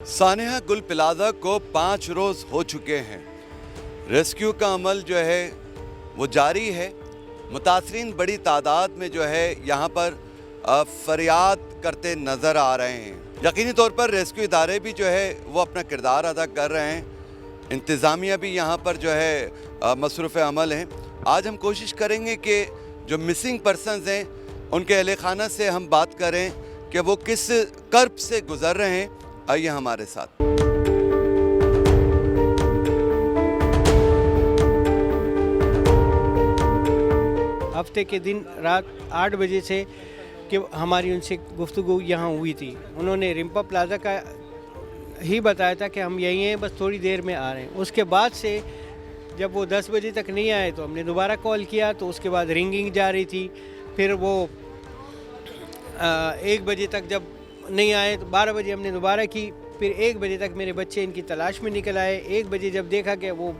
सानेहा गुल प्लाजा को 5 रोज़ हो चुके हैं। रेस्क्यू का अमल जो है वो जारी है। मुतासरीन बड़ी तादाद में जो है यहाँ पर फरियाद करते नज़र आ रहे हैं। यकीनी तौर पर रेस्क्यू इदारे भी जो है वो अपना किरदार अदा कर रहे हैं। इंतज़ामिया भी यहाँ पर जो है मसरूफ़ अमल हैं। आज हम कोशिश करेंगे कि जो मिसिंग पर्सनस हैं उनके अहले खाना से हम बात करें कि वो किस कर्ब से गुज़र रहे हैं। आइए हमारे साथ। हफ्ते के दिन रात 8 बजे से कि हमारी उनसे गुफ्तगू यहाँ हुई थी। उन्होंने रिम्पा प्लाजा का ही बताया था कि हम यहीं हैं, बस थोड़ी देर में आ रहे हैं। उसके बाद से जब वो 10 बजे तक नहीं आए तो हमने दोबारा कॉल किया, तो उसके बाद रिंगिंग जा रही थी। फिर वो 1 बजे तक जब नहीं आए तो 12 बजे हमने दोबारा की। फिर 1 बजे तक मेरे बच्चे इनकी तलाश में निकल आए। 1 बजे जब देखा कि वो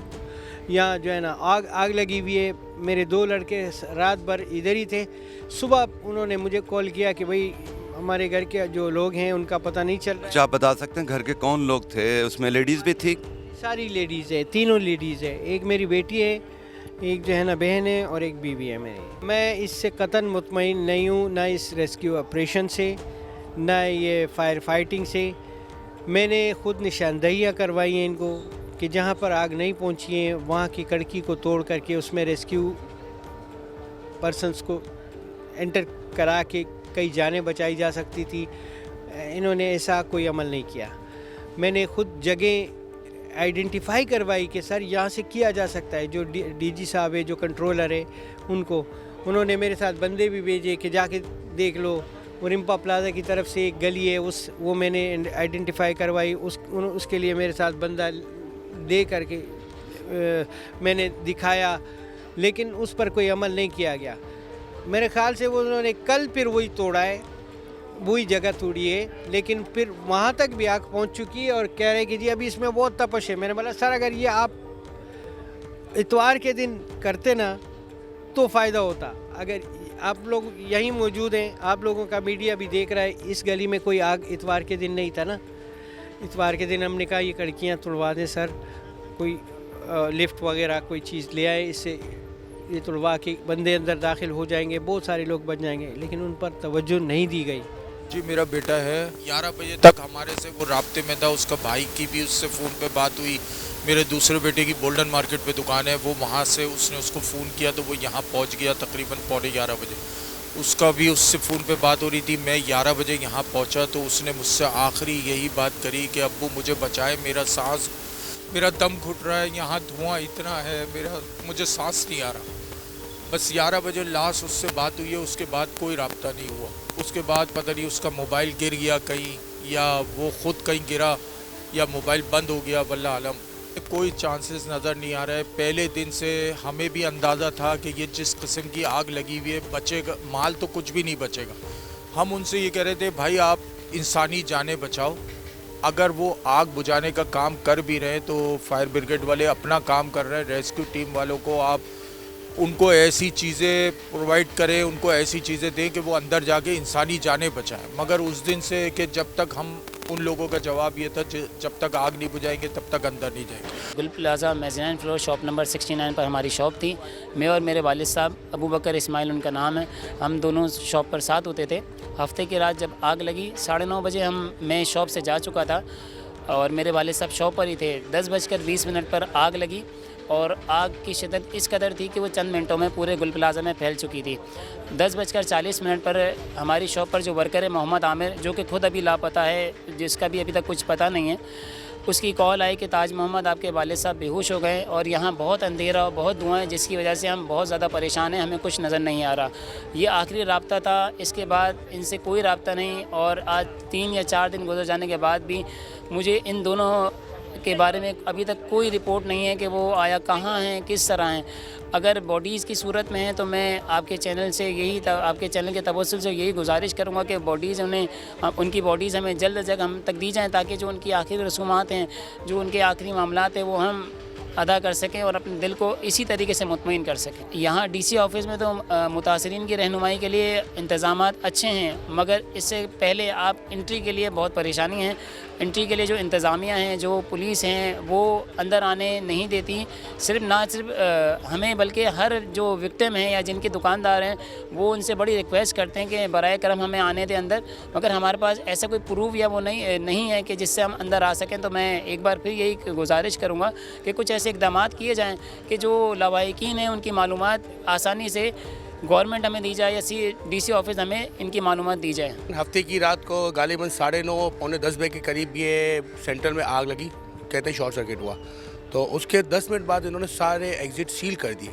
यहाँ जो है ना आग लगी हुई है, मेरे 2 लड़के रात भर इधर ही थे। सुबह उन्होंने मुझे कॉल किया कि भाई हमारे घर के जो लोग हैं उनका पता नहीं चल रहा है। अच्छा, आप बता सकते हैं घर के कौन लोग थे? उसमें लेडीज़ भी थी? सारी लेडीज़ है, तीनों लेडीज़ है। एक मेरी बेटी है, एक जो है ना बहन है और एक बीवी है मेरी। मैं इससे कतन मुतमईन नहीं हूँ, ना इस रेस्क्यू ऑपरेशन से, ना ये फायर फाइटिंग से। मैंने ख़ुद निशानदहियाँ करवाई हैं इनको कि जहाँ पर आग नहीं पहुँची है वहाँ की कड़की को तोड़ करके उसमें रेस्क्यू पर्सनस को एंटर करा के कई जानें बचाई जा सकती थी। इन्होंने ऐसा कोई अमल नहीं किया। मैंने ख़ुद जगह आइडेंटिफाई करवाई कि सर यहाँ से किया जा सकता है। जो डीजी साहब है, जो कंट्रोलर है, उन्होंने मेरे साथ बंदे भी भेजे कि जाके देख लो। वो रिम्पा प्लाजा की तरफ से एक गली है, वो मैंने आइडेंटिफाई करवाई। उसके लिए मेरे साथ बंदा दे करके मैंने दिखाया, लेकिन उस पर कोई अमल नहीं किया गया। मेरे ख्याल से वो उन्होंने कल फिर वही तोड़ा है, वही जगह तोड़ी है, लेकिन फिर वहाँ तक भी आग पहुँच चुकी है और कह रहे कि जी अभी इसमें बहुत तपश है। मैंने बोला सर अगर ये आप इतवार के दिन करते ना तो फ़ायदा होता। अगर आप लोग यहीं मौजूद हैं, आप लोगों का मीडिया भी देख रहा है, इस गली में कोई आग इतवार के दिन नहीं था ना। इतवार के दिन हमने कहा ये कड़कियाँ तुड़वा दें सर, कोई लिफ्ट वगैरह कोई चीज़ ले आए, इससे ये तुड़वा के बंदे अंदर दाखिल हो जाएंगे, बहुत सारे लोग बच जाएंगे, लेकिन उन पर तवज्जो नहीं दी गई। जी मेरा बेटा है, 11 बजे तक हमारे से वो राब्ते में था। उसका भाई की भी उससे फ़ोन पे बात हुई। मेरे दूसरे बेटे की गोल्डन मार्केट पे दुकान है, वो वहाँ से उसने उसको फ़ोन किया तो वो यहाँ पहुँच गया तकरीबन 11:15 बजे। उसका भी उससे फ़ोन पे बात हो रही थी। मैं 11 बजे यहाँ पहुँचा तो उसने मुझसे आखिरी यही बात करी कि अब्बू मुझे बचाए, मेरा दम घुट रहा है, यहाँ धुआं इतना है, मुझे सांस नहीं आ रहा। बस 11 बजे लास्ट उससे बात हुई है, उसके बाद कोई राब्ता नहीं हुआ। उसके बाद पता नहीं उसका मोबाइल गिर गया कहीं, या वो ख़ुद कहीं गिरा, या मोबाइल बंद हो गया, वल्लाह आलम। कोई चांसेस नज़र नहीं आ रहा है। पहले दिन से हमें भी अंदाज़ा था कि ये जिस किस्म की आग लगी हुई है, बचेगा माल तो कुछ भी नहीं बचेगा। हम उनसे ये कह रहे थे भाई आप इंसानी जानें बचाओ। अगर वो आग बुझाने का काम कर भी रहे हैं तो फायर ब्रिगेड वाले अपना काम कर रहे हैं। रेस्क्यू टीम वालों को आप उनको ऐसी चीज़ें प्रोवाइड करें, उनको ऐसी चीज़ें दें कि वो अंदर जाके इंसानी जानें बचाएं। मगर उस दिन से कि जब तक हम उन लोगों का जवाब ये था जब तक आग नहीं बुझाएंगे तब तक अंदर नहीं जाएंगे। गुल प्लाजा मेज़ाइन फ्लोर शॉप नंबर 69 पर हमारी शॉप थी। मैं और मेरे वालिद साहब, अबू बकर इस्माइल उनका नाम है, हम दोनों शॉप पर साथ होते थे। हफ्ते की रात जब आग लगी 9:30 बजे मैं शॉप से जा चुका था और मेरे वालिद साहब शॉप पर ही थे। 10:20 पर आग लगी और आग की शिद्दत इस कदर थी कि वो चंद मिनटों में पूरे गुल प्लाजा में फैल चुकी थी। 10:40 पर हमारी शॉप पर जो वर्कर है मोहम्मद आमिर, जो कि खुद अभी लापता है, जिसका भी अभी तक कुछ पता नहीं है, उसकी कॉल आई कि ताज मोहम्मद आपके वालिद साहब बेहोश हो गए और यहाँ बहुत अंधेरा और बहुत धुआं है, जिसकी वजह से हम बहुत ज़्यादा परेशान हैं, हमें कुछ नज़र नहीं आ रहा। ये आखिरी राब्ता था, इसके बाद इनसे कोई राब्ता नहीं। और आज 3 या 4 दिन गुजर जाने के बाद भी मुझे इन दोनों के बारे में अभी तक कोई रिपोर्ट नहीं है कि वो आया कहाँ हैं, किस तरह हैं। अगर बॉडीज़ की सूरत में है तो मैं आपके चैनल से आपके चैनल के तवज्जुह से यही गुजारिश करूँगा कि उनकी बॉडीज़ हमें जल्द से जल्द हम तक दी जाएँ, ताकि जो उनकी आखिरी रसूमात हैं, जो उनके आखिरी मामलात हैं, वो हम अदा कर सकें और अपने दिल को इसी तरीके से मुतमईन कर सकें। यहाँ डीसी ऑफिस में तो मुतासरीन की रहनुमाई के लिए इंतज़ामात अच्छे हैं, मगर इससे पहले आप एंट्री के लिए बहुत परेशानी है। انٹری کے لیے جو انتظامیہ ہیں, جو پولیس ہیں, وہ اندر آنے نہیں دیتی. نہ صرف ہمیں بلکہ ہر جو وکٹم ہیں یا جن کے دکاندار ہیں وہ ان سے بڑی ریکویسٹ کرتے ہیں کہ برائے کرم ہمیں آنے دیں اندر, مگر ہمارے پاس ایسا کوئی پروف یا وہ نہیں ہے کہ جس سے ہم اندر آ سکیں. تو میں ایک بار پھر یہی گزارش کروں گا کہ کچھ ایسے اقدامات کیے جائیں کہ جو لواحقین ہیں ان کی معلومات آسانی سے گورنمنٹ ہمیں دی جائے یا DC آفس ہمیں ان کی معلومات دی جائے. ہفتے کی رات کو غالباً 9:30 پونے 10 بجے کے قریب یہ سینٹر میں آگ لگی, کہتے ہیں شارٹ سرکٹ ہوا. تو اس کے 10 منٹ بعد انہوں نے سارے ایگزٹ سیل کر دیے,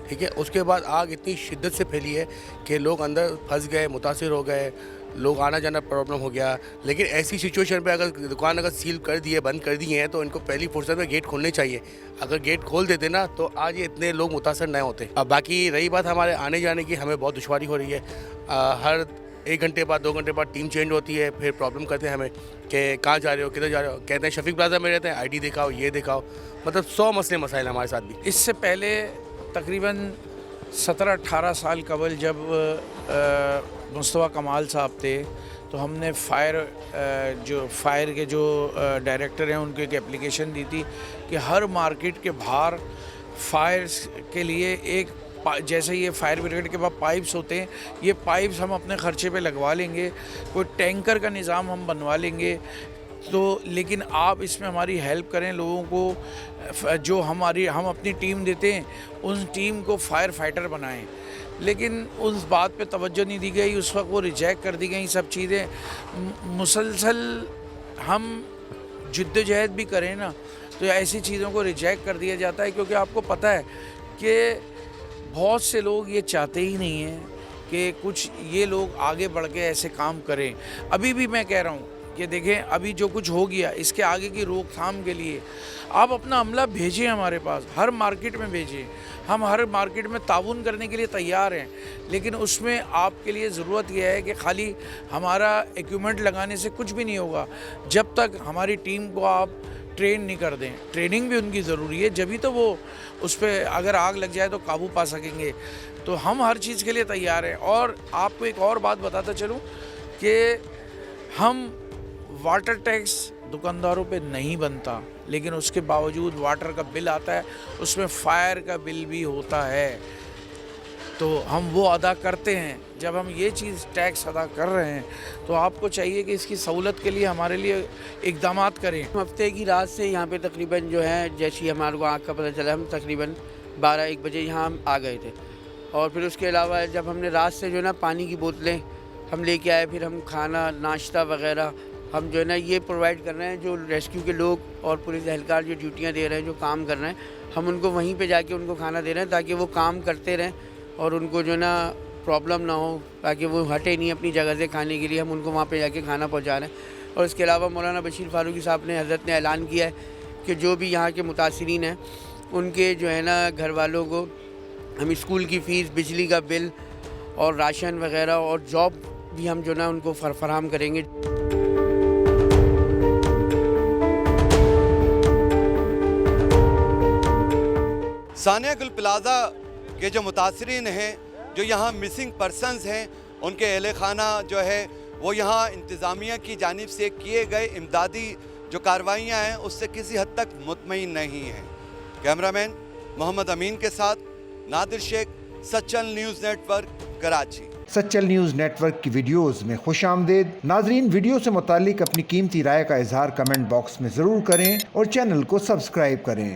ٹھیک ہے. اس کے بعد آگ اتنی شدت سے پھیلی ہے کہ لوگ اندر پھنس گئے, متاثر ہو گئے, لوگ آنا جانا پرابلم ہو گیا. لیکن ایسی سچویشن پہ اگر دکان سیل کر دیے, بند کر دیے ہیں, تو ان کو پہلی فرصت میں گیٹ کھولنے چاہیے. اگر گیٹ کھول دیتے نا تو آج یہ اتنے لوگ متاثر نہ ہوتے. اب باقی رہی بات ہمارے آنے جانے کی, ہمیں بہت دشواری ہو رہی ہے. ہر 1 گھنٹے بعد 2 گھنٹے بعد ٹیم چینج ہوتی ہے, پھر پرابلم کرتے ہیں ہمیں کہ کہاں جا رہے ہو, کدھر جا رہے ہو. کہتے ہیں شفیق پلازا میں رہتے ہیں, ID دکھاؤ, یہ دکھاؤ. مطلب 100 مسئلے مسائل ہمارے ساتھ بھی. اس سے پہلے تقریباً 17-18 سال قبل جب مصطفیٰ کمال صاحب تھے تو ہم نے فائر کے جو ڈائریکٹر ہیں ان کو ایک اپلیکیشن دی تھی کہ ہر مارکیٹ کے باہر فائرز کے لیے ایک جیسے یہ فائر بریگیڈ کے بعد پائپس ہوتے ہیں, یہ پائپس ہم اپنے خرچے پہ لگوا لیں گے, کوئی ٹینکر کا نظام ہم بنوا لیں گے. تو لیکن آپ اس میں ہماری ہیلپ کریں, لوگوں کو جو ہم اپنی ٹیم دیتے ہیں ان ٹیم کو فائر فائٹر بنائیں. لیکن اس بات پہ توجہ نہیں دی گئی, اس وقت وہ ریجیکٹ کر دی گئیں سب چیزیں. مسلسل ہم جد و جہد بھی کریں نا تو ایسی چیزوں کو ریجیکٹ کر دیا جاتا ہے, کیونکہ آپ کو پتہ ہے کہ بہت سے لوگ یہ چاہتے ہی نہیں ہیں کہ کچھ یہ لوگ آگے بڑھ کے ایسے کام کریں. ابھی بھی میں کہہ رہا ہوں کہ دیکھیں ابھی جو کچھ ہو گیا اس کے آگے کی روک تھام کے لیے آپ اپنا عملہ بھیجیں ہمارے پاس, ہر مارکیٹ میں بھیجیں. ہم ہر مارکیٹ میں تعاون کرنے کے لیے تیار ہیں, لیکن اس میں آپ کے لیے ضرورت یہ ہے کہ خالی ہمارا ایکوپمنٹ لگانے سے کچھ بھی نہیں ہوگا جب تک ہماری ٹیم کو آپ ٹرین نہیں کر دیں. ٹریننگ بھی ان کی ضروری ہے, جبھی تو وہ اس پہ اگر آگ لگ جائے تو قابو پا سکیں گے. تو ہم ہر چیز کے لیے تیار ہیں. اور آپ کو ایک اور بات بتاتا چلوں کہ ہم واٹر ٹیکس دکانداروں پہ نہیں بنتا, لیکن اس کے باوجود واٹر کا بل آتا ہے, اس میں فائر کا بل بھی ہوتا ہے, تو ہم وہ ادا کرتے ہیں. جب ہم یہ چیز ٹیکس ادا کر رہے ہیں تو آپ کو چاہیے کہ اس کی سہولت کے لیے ہمارے لیے اقدامات کریں. ہفتے کی رات سے یہاں پہ تقریباً جو ہے جیسے ہی ہمارے کو آگ کا پتہ چلا, ہم تقریباً 12-1 بجے یہاں ہم آ گئے تھے. اور پھر اس کے علاوہ جب ہم نے رات سے جو ہے نا پانی کی بوتلیں ہم لے کے آئے, پھر ہم کھانا ناشتہ وغیرہ ہم جو ہے نا یہ پرووائڈ کر رہے ہیں. جو ریسکیو کے لوگ اور پولیس اہلکار جو ڈیوٹیاں دے رہے ہیں, جو کام کر رہے ہیں, ہم ان کو وہیں پہ جا کے ان کو کھانا دے رہے ہیں تاکہ وہ کام کرتے رہیں اور ان کو جو ہے نا پرابلم نہ ہو, تاکہ وہ ہٹے نہیں اپنی جگہ سے کھانے کے لیے. ہم ان کو وہاں پہ جا کے کھانا پہنچا رہے ہیں. اور اس کے علاوہ مولانا بشیر فاروقی صاحب نے حضرت نے اعلان کیا ہے کہ جو بھی یہاں کے متاثرین ہیں ان کے جو ہے نا گھر والوں کو ہم اسکول کی فیس, بجلی کا بل اور راشن وغیرہ اور جاب بھی ہم جو ہے نا ان کو فراہم کریں گے. ثانیہ گل پلازا کے جو متاثرین ہیں, جو یہاں مسنگ پرسنز ہیں, ان کے اہل خانہ جو ہے وہ یہاں انتظامیہ کی جانب سے کیے گئے امدادی جو کارروائیاں ہیں اس سے کسی حد تک مطمئن نہیں ہیں. کیمرہ مین محمد امین کے ساتھ Nadir Sheikh, Sachal news network, Karachi. Sachal news network کی ویڈیوز میں خوش آمدید. ناظرین, ویڈیو سے متعلق اپنی قیمتی رائے کا اظہار کمنٹ باکس میں ضرور کریں اور چینل کو سبسکرائب کریں.